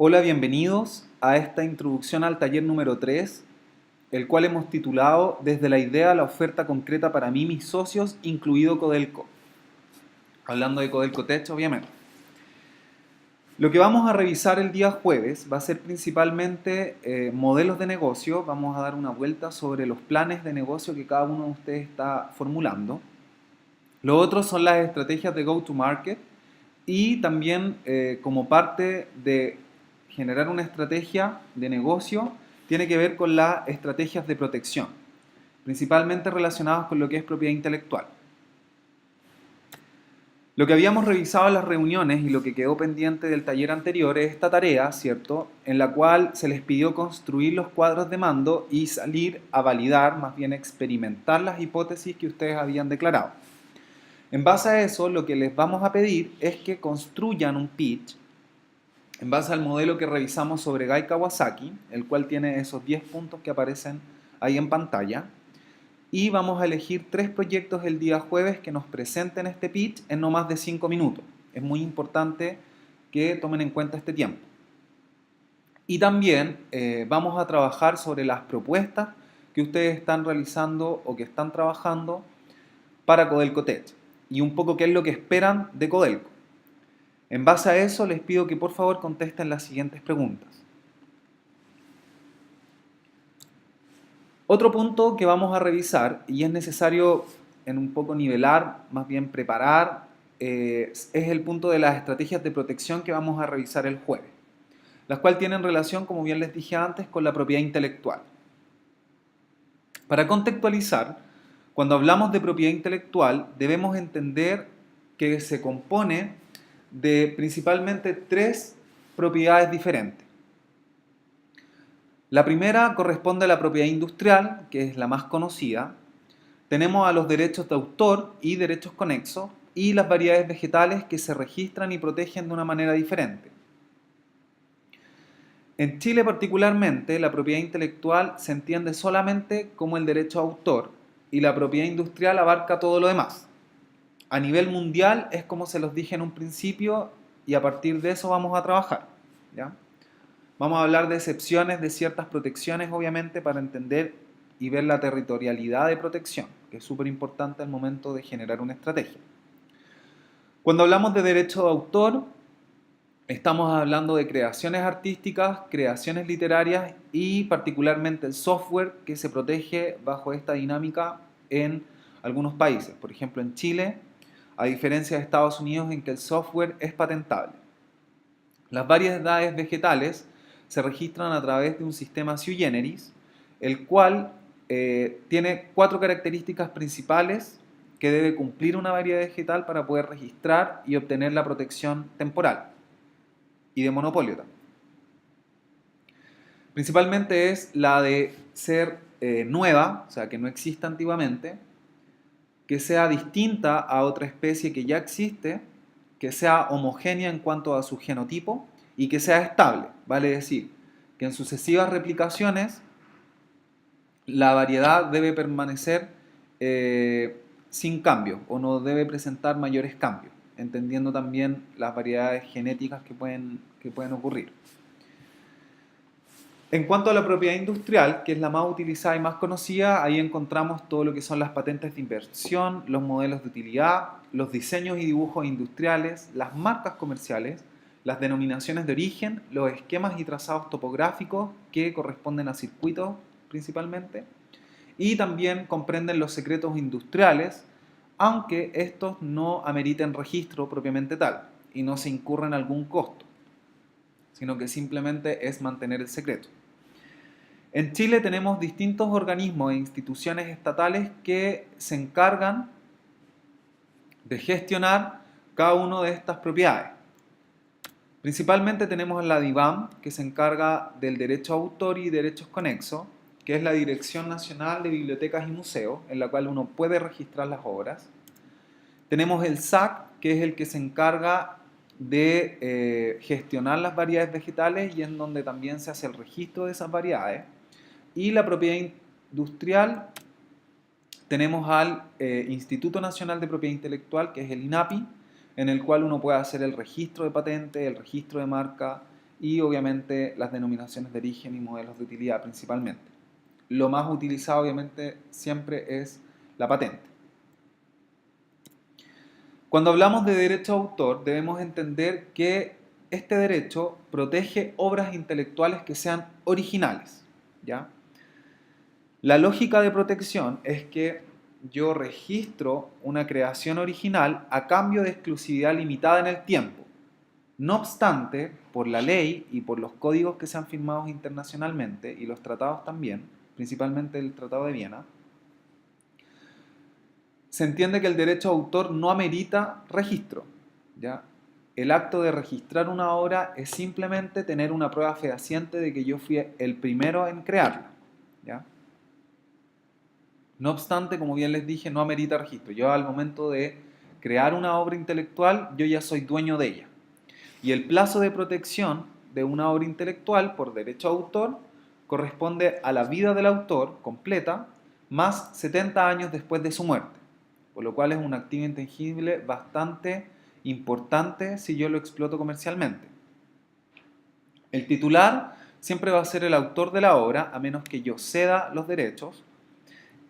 Hola, bienvenidos a esta introducción al taller número 3, el cual hemos titulado Desde la idea a la oferta concreta para mí, mis socios, incluido Codelco. Hablando de Codelco Tech, obviamente. Lo que vamos a revisar el día jueves va a ser principalmente modelos de negocio. Vamos a dar una vuelta sobre los planes de negocio que cada uno de ustedes está formulando. Lo otro son las estrategias de go-to-market y también como parte de generar una estrategia de negocio tiene que ver con las estrategias de protección, principalmente relacionadas con lo que es propiedad intelectual. Lo que habíamos revisado en las reuniones y lo que quedó pendiente del taller anterior es esta tarea, ¿cierto?, en la cual se les pidió construir los cuadros de mando y salir a validar, más bien experimentar las hipótesis que ustedes habían declarado. En base a eso, lo que les vamos a pedir es que construyan un pitch en base al modelo que revisamos sobre Gai Kawasaki, el cual tiene esos 10 puntos que aparecen ahí en pantalla. Y vamos a elegir 3 proyectos el día jueves que nos presenten este pitch en no más de 5 minutos. Es muy importante que tomen en cuenta este tiempo. Y también vamos a trabajar sobre las propuestas que ustedes están realizando o que están trabajando para Codelco Tech y un poco qué es lo que esperan de Codelco. En base a eso les pido que por favor contesten las siguientes preguntas. Otro punto que vamos a revisar, y es necesario en un poco nivelar, más bien preparar, es el punto de las estrategias de protección que vamos a revisar el jueves, las cuales tienen relación, como bien les dije antes, con la propiedad intelectual. Para contextualizar, cuando hablamos de propiedad intelectual, debemos entender que se compone de principalmente 3 propiedades diferentes. La primera corresponde a la propiedad industrial, que es la más conocida. Tenemos a los derechos de autor y derechos conexos y las variedades vegetales que se registran y protegen de una manera diferente. En Chile particularmente, la propiedad intelectual se entiende solamente como el derecho a autor y la propiedad industrial abarca todo lo demás. A nivel mundial es como se los dije en un principio y a partir de eso vamos a trabajar, ¿ya? Vamos a hablar de excepciones de ciertas protecciones, obviamente, para entender y ver la territorialidad de protección, que es súper importante al momento de generar una estrategia. Cuando hablamos de derecho de autor, estamos hablando de creaciones artísticas, creaciones literarias y particularmente el software que se protege bajo esta dinámica en algunos países. Por ejemplo, en Chile, a diferencia de Estados Unidos en que el software es patentable. Las variedades vegetales se registran a través de un sistema sui generis, el cual tiene 4 características principales que debe cumplir una variedad vegetal para poder registrar y obtener la protección temporal y de monopolio también. Principalmente es la de ser nueva, o sea, que no exista antiguamente, que sea distinta a otra especie que ya existe, que sea homogénea en cuanto a su genotipo y que sea estable, vale decir, que en sucesivas replicaciones la variedad debe permanecer sin cambio o no debe presentar mayores cambios, entendiendo también las variedades genéticas que pueden ocurrir. En cuanto a la propiedad industrial, que es la más utilizada y más conocida, ahí encontramos todo lo que son las patentes de inversión, los modelos de utilidad, los diseños y dibujos industriales, las marcas comerciales, las denominaciones de origen, los esquemas y trazados topográficos que corresponden a circuitos principalmente, y también comprenden los secretos industriales, aunque estos no ameriten registro propiamente tal y no se incurra en algún costo, sino que simplemente es mantener el secreto. En Chile tenemos distintos organismos e instituciones estatales que se encargan de gestionar cada una de estas propiedades. Principalmente tenemos la DIVAM, que se encarga del derecho a autor y derechos conexos, que es la Dirección Nacional de Bibliotecas y Museos, en la cual uno puede registrar las obras. Tenemos el SAC, que es el que se encarga de gestionar las variedades vegetales y en donde también se hace el registro de esas variedades. Y la propiedad industrial, tenemos al Instituto Nacional de Propiedad Intelectual, que es el INAPI, en el cual uno puede hacer el registro de patente, el registro de marca y obviamente las denominaciones de origen y modelos de utilidad principalmente. Lo más utilizado obviamente siempre es la patente. Cuando hablamos de derecho de autor debemos entender que este derecho protege obras intelectuales que sean originales, ¿ya? La lógica de protección es que yo registro una creación original a cambio de exclusividad limitada en el tiempo. No obstante, por la ley y por los códigos que se han firmado internacionalmente y los tratados también, principalmente el Tratado de Viena, se entiende que el derecho de autor no amerita registro, ¿ya? El acto de registrar una obra es simplemente tener una prueba fehaciente de que yo fui el primero en crearla, ¿ya? No obstante, como bien les dije, no amerita registro. Yo al momento de crear una obra intelectual, yo ya soy dueño de ella. Y el plazo de protección de una obra intelectual por derecho de autor corresponde a la vida del autor completa más 70 años después de su muerte, por lo cual es un activo intangible bastante importante si yo lo exploto comercialmente. El titular siempre va a ser el autor de la obra, a menos que yo ceda los derechos,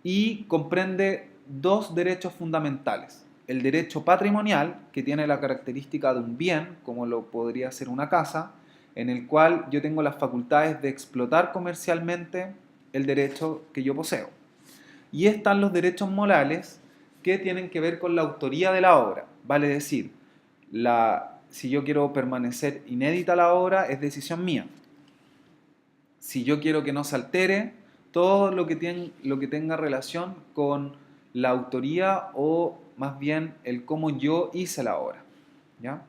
y comprende dos derechos fundamentales. El derecho patrimonial, que tiene la característica de un bien, como lo podría ser una casa, en el cual yo tengo las facultades de explotar comercialmente el derecho que yo poseo. Y están los derechos morales, que tienen que ver con la autoría de la obra. Vale decir, si yo quiero permanecer inédita la obra, es decisión mía. Si yo quiero que no se altere, todo lo que tenga relación con la autoría o más bien el cómo yo hice la obra, ¿ya?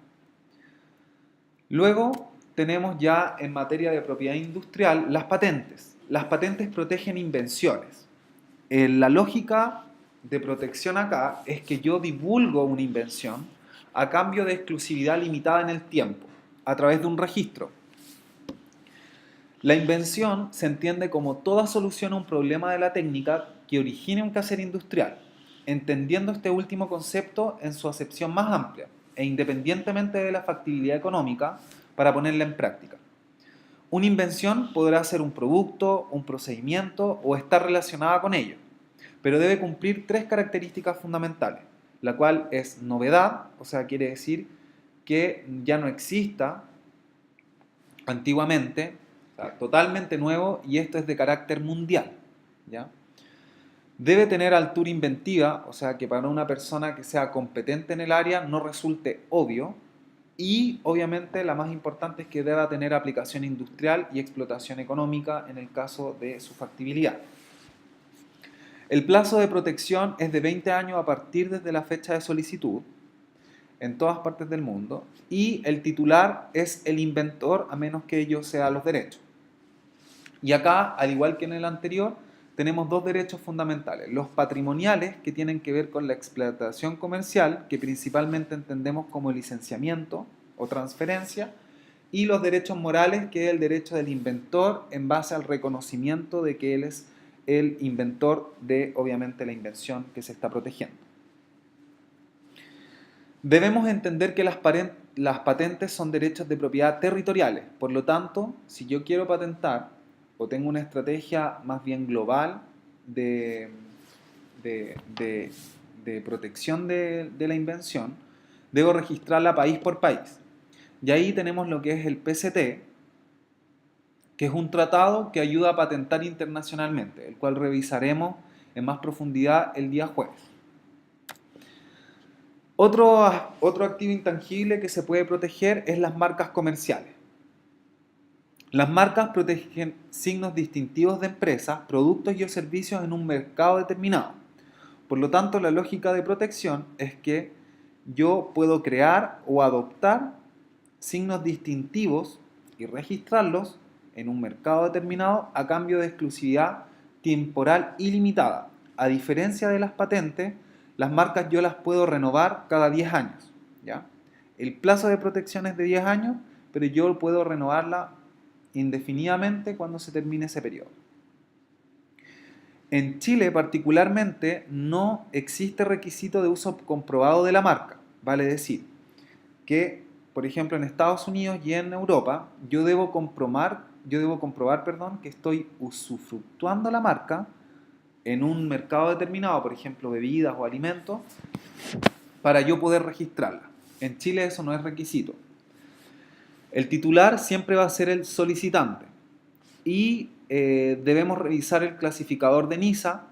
Luego tenemos ya en materia de propiedad industrial las patentes. Las patentes protegen invenciones. La lógica de protección acá es que yo divulgo una invención a cambio de exclusividad limitada en el tiempo, a través de un registro. La invención se entiende como toda solución a un problema de la técnica que origine un quehacer industrial, entendiendo este último concepto en su acepción más amplia e independientemente de la factibilidad económica para ponerla en práctica. Una invención podrá ser un producto, un procedimiento o estar relacionada con ello, pero debe cumplir tres características fundamentales, la cual es novedad, o sea, quiere decir que ya no exista antiguamente, o sea, totalmente nuevo, y esto es de carácter mundial, ¿ya? Debe tener altura inventiva, o sea, que para una persona que sea competente en el área no resulte obvio, y obviamente la más importante es que deba tener aplicación industrial y explotación económica en el caso de su factibilidad. El plazo de protección es de 20 años a partir desde la fecha de solicitud en todas partes del mundo, y el titular es el inventor a menos que ello sea los derechos. Y acá, al igual que en el anterior, tenemos dos derechos fundamentales. Los patrimoniales, que tienen que ver con la explotación comercial, que principalmente entendemos como licenciamiento o transferencia, y los derechos morales, que es el derecho del inventor en base al reconocimiento de que él es el inventor de, obviamente, la invención que se está protegiendo. Debemos entender que las patentes son derechos de propiedad territoriales. Por lo tanto, si yo quiero patentar o tengo una estrategia más bien global de, de protección de la invención, debo registrarla país por país. Y ahí tenemos lo que es el PCT, que es un tratado que ayuda a patentar internacionalmente, el cual revisaremos en más profundidad el día jueves. Otro activo intangible que se puede proteger es las marcas comerciales. Las marcas protegen signos distintivos de empresas, productos y servicios en un mercado determinado. Por lo tanto, la lógica de protección es que yo puedo crear o adoptar signos distintivos y registrarlos en un mercado determinado a cambio de exclusividad temporal ilimitada. A diferencia de las patentes, las marcas yo las puedo renovar cada 10 años, ¿ya? El plazo de protección es de 10 años, pero yo puedo renovarla indefinidamente cuando se termine ese periodo. En Chile particularmente no existe requisito de uso comprobado de la marca, vale decir que por ejemplo, en Estados Unidos y en Europa, yo debo comprobar, que estoy usufructuando la marca en un mercado determinado, por ejemplo, bebidas o alimentos, para yo poder registrarla. En Chile eso no es requisito. El titular siempre va a ser el solicitante y debemos revisar el clasificador de NISA,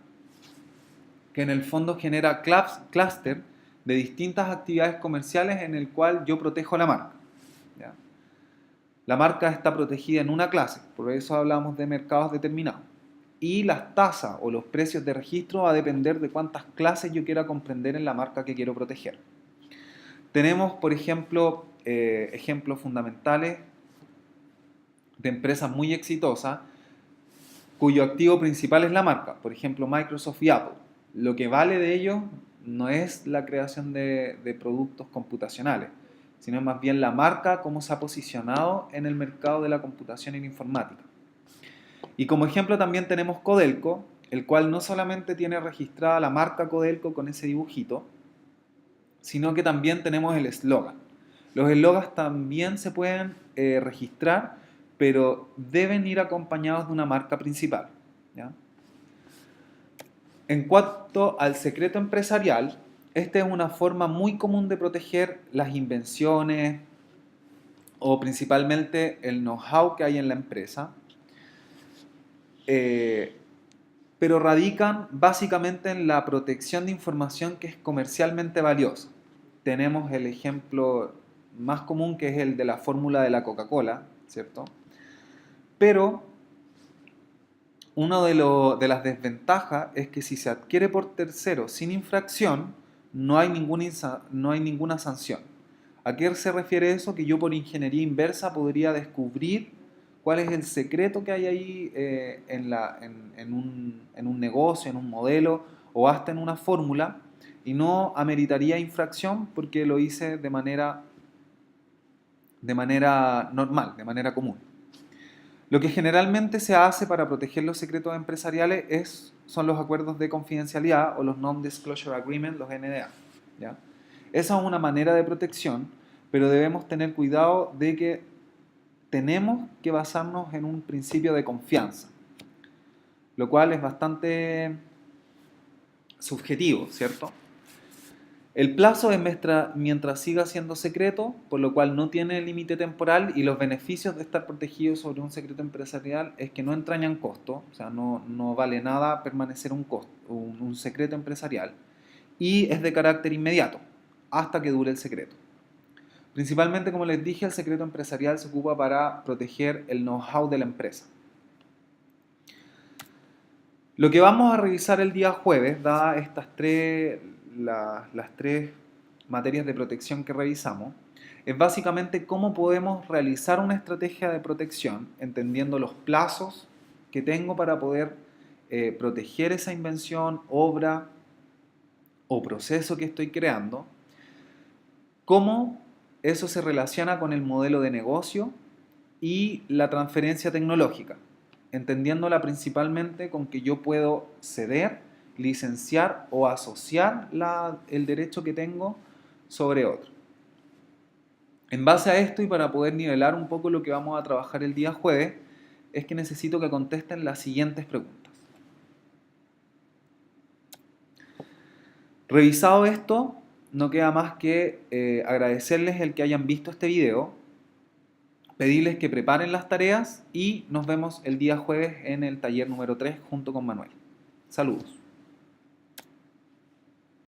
que en el fondo genera clúster de distintas actividades comerciales en el cual yo protejo la marca. ¿Ya? La marca está protegida en una clase, por eso hablamos de mercados determinados. Y las tasas o los precios de registro va a depender de cuántas clases yo quiera comprender en la marca que quiero proteger. Tenemos, por ejemplo, ejemplos fundamentales de empresas muy exitosas cuyo activo principal es la marca, por ejemplo Microsoft y Apple. Lo que vale de ellos no es la creación de productos computacionales, sino más bien la marca, cómo se ha posicionado en el mercado de la computación y la informática. Y como ejemplo también tenemos Codelco, el cual no solamente tiene registrada la marca Codelco con ese dibujito, sino que también tenemos el eslogan. Los eslogans también se pueden registrar, pero deben ir acompañados de una marca principal. ¿Ya? En cuanto al secreto empresarial, esta es una forma muy común de proteger las invenciones o principalmente el know-how que hay en la empresa, pero radican básicamente en la protección de información que es comercialmente valiosa. Tenemos el ejemplo más común, que es el de la fórmula de la Coca-Cola, ¿cierto? Pero una de las desventajas es que si se adquiere por terceros sin infracción, no hay ninguna sanción. ¿A qué se refiere eso? Que yo por ingeniería inversa podría descubrir cuál es el secreto que hay ahí en un negocio, en un modelo o hasta en una fórmula, y no ameritaría infracción porque lo hice de manera normal, de manera común. Lo que generalmente se hace para proteger los secretos empresariales son los acuerdos de confidencialidad o los Non-Disclosure Agreements, los NDA. ¿Ya? Esa es una manera de protección, pero debemos tener cuidado de que tenemos que basarnos en un principio de confianza, lo cual es bastante subjetivo, ¿cierto? El plazo es mientras siga siendo secreto, por lo cual no tiene límite temporal, y los beneficios de estar protegido sobre un secreto empresarial es que no entrañan costo, o sea, no vale nada permanecer un secreto empresarial, y es de carácter inmediato, hasta que dure el secreto. Principalmente, como les dije, el secreto empresarial se ocupa para proteger el know-how de la empresa. Lo que vamos a revisar el día jueves, dadas las tres materias de protección que revisamos, es básicamente cómo podemos realizar una estrategia de protección, entendiendo los plazos que tengo para poder proteger esa invención, obra o proceso que estoy creando, cómo eso se relaciona con el modelo de negocio y la transferencia tecnológica, entendiéndola principalmente con que yo puedo ceder, licenciar o asociar el derecho que tengo sobre otro. En base a esto, y para poder nivelar un poco lo que vamos a trabajar el día jueves, es que necesito que contesten las siguientes preguntas. Revisado esto, no queda más que agradecerles el que hayan visto este video, pedirles que preparen las tareas y nos vemos el día jueves en el taller número 3 junto con Manuel. Saludos.